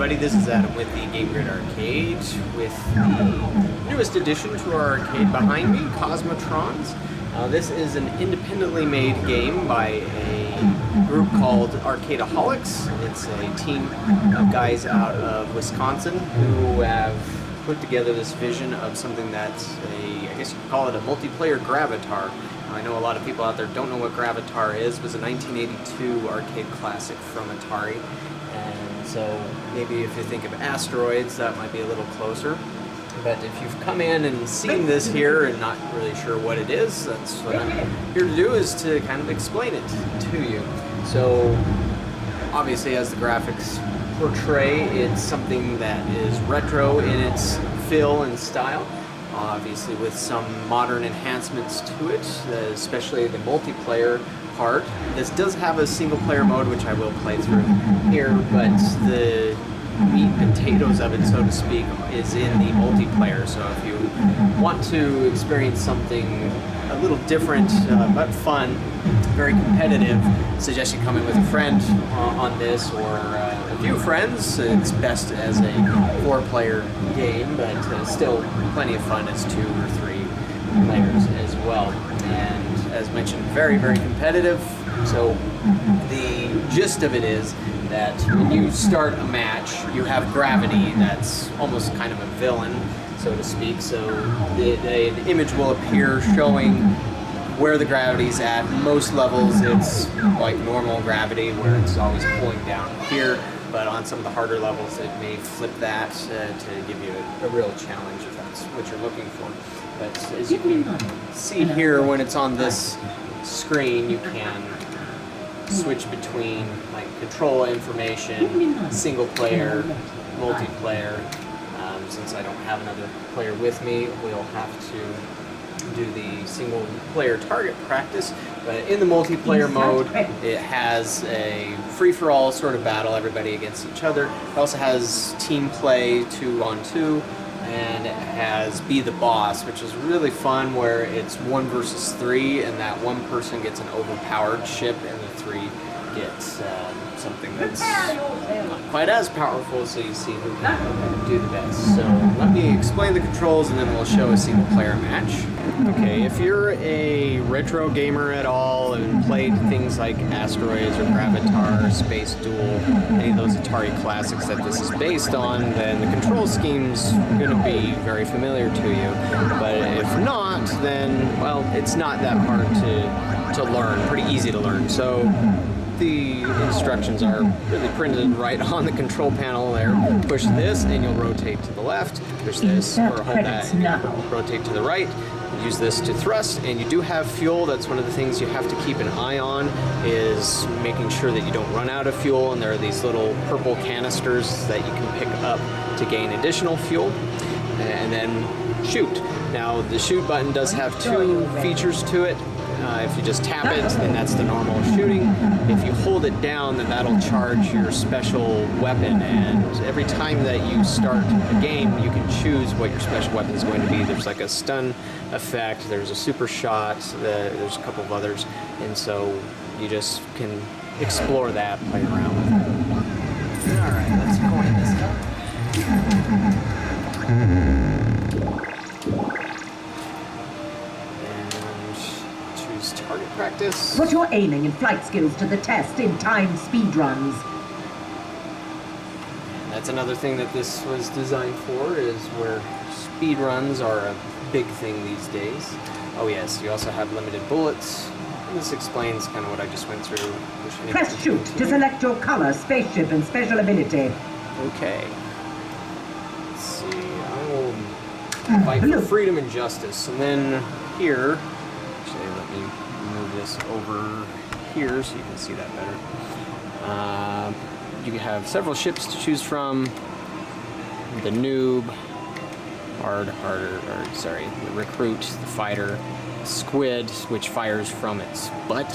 everybody, this is Adam with the Game Grid Arcade with the newest addition to our arcade behind me, Cosmotrons. This is an independently made game by a group called Arcadeaholics. It's a team of guys out of Wisconsin who have put together this vision of something that's I guess you could call it a multiplayer Gravatar. I know a lot of people out there don't know what Gravatar is. It was a 1982 arcade classic from Atari. And so maybe if you think of asteroids, that might be a little closer. But if you've come in and seen this here and not really sure what it is, that's what I'm here to do, is to kind of explain it to you. So obviously, as the graphics portray, it's something that is retro in its feel and style. Obviously with some modern enhancements to it, especially the multiplayer part. This does have a single player mode, which I will play through here, but the meat and potatoes of it, so to speak, is in the multiplayer. So if you want to experience something a little different but fun, very competitive, I suggest you come in with a friend on this, or a few friends. It's best as a 4-player game, but still plenty of fun as 2 or 3 players as well. And as mentioned, very, very competitive. So the gist of it is that when you start a match, you have gravity that's almost kind of a villain, so to speak. So the image will appear showing where the gravity's at. Most levels it's like normal gravity, where it's always pulling down here, but on some of the harder levels it may flip that to give you a real challenge if that's what you're looking for. But as you can see here, when it's on this screen, you can switch between like control information, single player, multiplayer. Since I don't have another player with me, we'll have to do the single player target practice. But in the multiplayer mode, it has a free-for-all sort of battle, everybody against each other. It also has team play 2-on-2, and it has Be the Boss, which is really fun, where it's 1 versus 3, and that one person gets an overpowered ship, and the 3 gets something that's not quite as powerful, so you see who can do the best. So let me explain the controls, and then we'll show a single player match. Okay, if you're a retro gamer at all and played things like Asteroids or Gravatar, Space Duel, any of those Atari classics that this is based on, then the control scheme's going to be very familiar to you. But if not, then, well, it's not that hard to learn, pretty easy to learn. So the instructions are really printed right on the control panel there. Push this and you'll rotate to the left. Push this or hold that and you'll rotate to the right. Use this to thrust, and you do have fuel. That's one of the things you have to keep an eye on, is making sure that you don't run out of fuel, and there are these little purple canisters that you can pick up to gain additional fuel. And then shoot. Now the shoot button does have 2 features to it. If you just tap it, then that's the normal shooting. If you hold it down, then that'll charge your special weapon, and every time that you start a game, you can choose what your special weapon is going to be. There's like a stun effect, there's a super shot, there's a couple of others, and so you just can explore that, play around with it. Alright, let's go in this time. Target practice. Put your aiming and flight skills to the test in timed speed runs. And that's another thing that this was designed for, is where speed runs are a big thing these days. Oh yes, you also have limited bullets. And this explains kind of what I just went through. Press shoot to select your color, spaceship, and special ability. Okay. Let's see. I will fight for freedom and justice. And then here, actually let me move this over here so you can see that better. You have several ships to choose from. The noob, the recruit, the fighter, squid, which fires from its butt,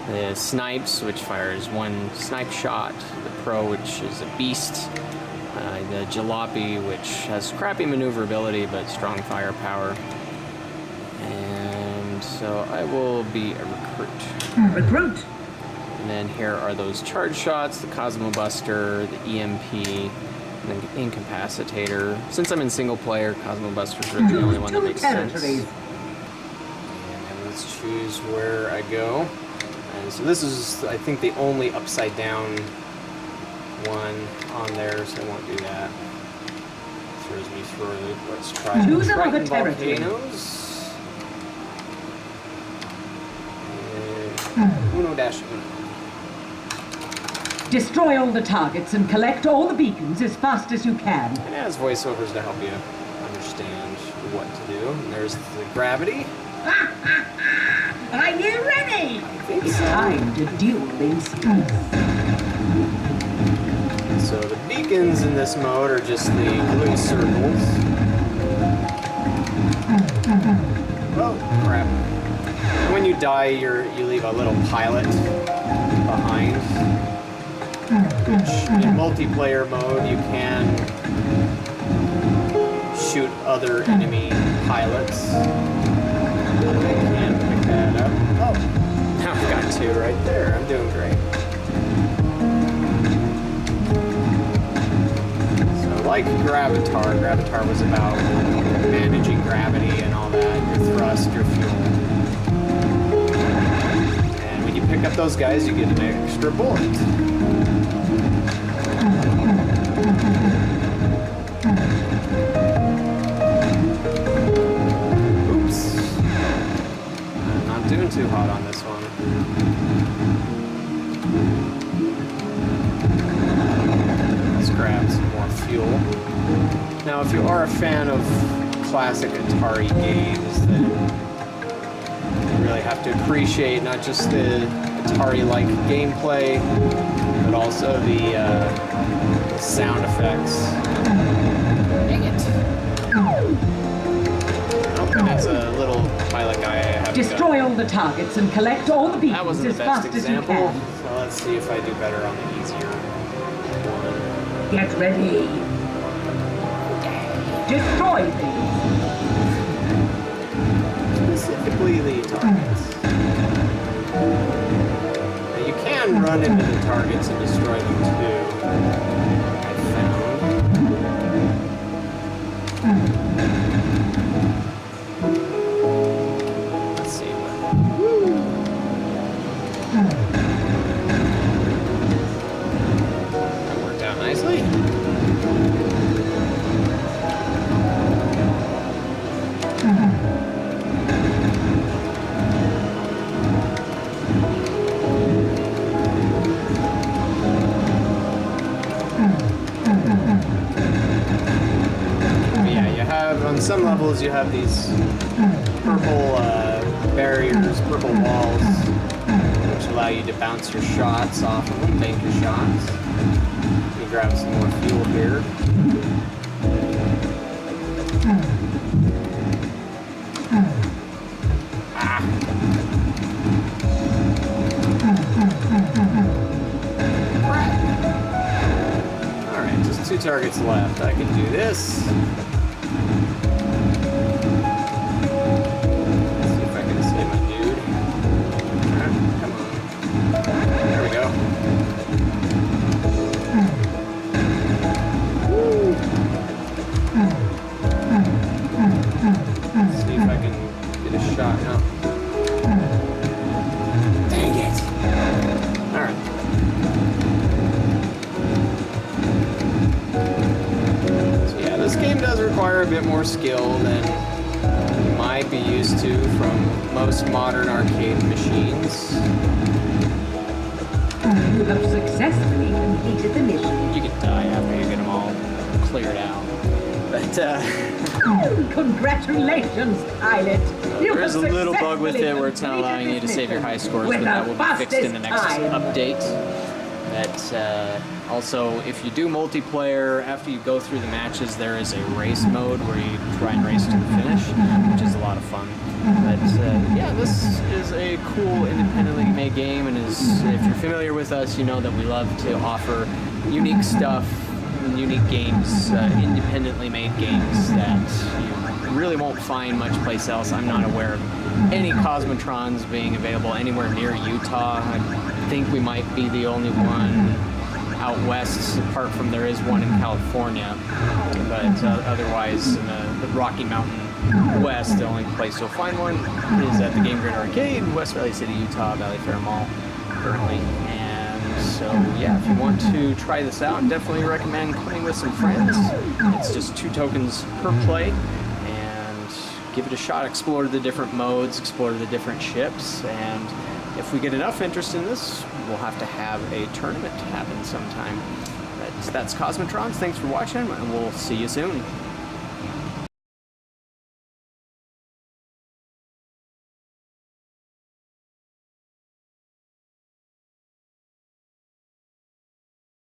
the snipes, which fires 1 snipe shot, the pro, which is a beast, the jalopy, which has crappy maneuverability but strong firepower. And so I will be a recruit. Recruit! And then here are those charge shots, the Cosmo Buster, the EMP, and the Incapacitator. Since I'm in single player, Cosmo Buster's really the only one that makes sense. And let's choose where I go. And so this is, I think, the only upside down one on there, so I won't do that. Throws me through a loop. Let's try Triton Volcanoes. Uno-Uno. Destroy all the targets and collect all the beacons as fast as you can. And it has voiceovers to help you understand what to do. And there's the gravity. Are you ready? I think it's so. Time to duel in space. So the beacons in this mode are just the blue circles. Oh, crap. When you die, you leave a little pilot behind. Which, in multiplayer mode, you can shoot other enemy pilots. I can pick that up. Oh, now I've got two right there. I'm doing great. So, like Gravitar was about managing gravity and all that, your thrust, your fuel. And when you pick up those guys, you get an extra bullet. Oops. I'm not doing too hot on this one. Let's grab some more fuel. Now, if you are a fan of classic Atari games, then you really have to appreciate not just the Atari-like gameplay, but also the sound effects. Dang it. Oh, that's a little pilot guy I haven't Destroy all the targets and collect all the beacons That wasn't as the best fast as you example, can. so let's see if I do better on the easier one. Get ready. Destroy things. Specifically the targets. Now you can run into the targets and destroy them too, I found. Let's see what... That worked out nicely. On some levels you have these purple barriers, purple walls, which allow you to bounce your shots off of them, bank your shots. Let me grab some more fuel here. Ah. Alright, just 2 targets left. I can do this. A bit more skill than you might be used to from most modern arcade machines. You have successfully completed the mission. You can die after you get them all cleared out. But, congratulations, pilot. There's a little bug with it where it's not allowing you to save your high scores, but that will be fixed in the next update. That, also, if you do multiplayer, after you go through the matches, there is a race mode where you try and race to the finish, which is a lot of fun. But yeah, this is a cool independently made game, and if you're familiar with us, you know that we love to offer unique stuff, unique games, independently made games that you really won't find much place else. I'm not aware of any Cosmotrons being available anywhere near Utah. think we might be the only one out west, apart from there is one in California, but otherwise in the Rocky Mountain West, the only place you'll find one is at the Game Grid Arcade in West Valley City, Utah, Valley Fair Mall currently. And so yeah, if you want to try this out, definitely recommend coming with some friends. It's just 2 tokens per play, and give it a shot. Explore the different modes, explore the different ships, and if we get enough interest in this, we'll have to have a tournament happen sometime. That's Cosmotrons. Thanks for watching, and we'll see you soon.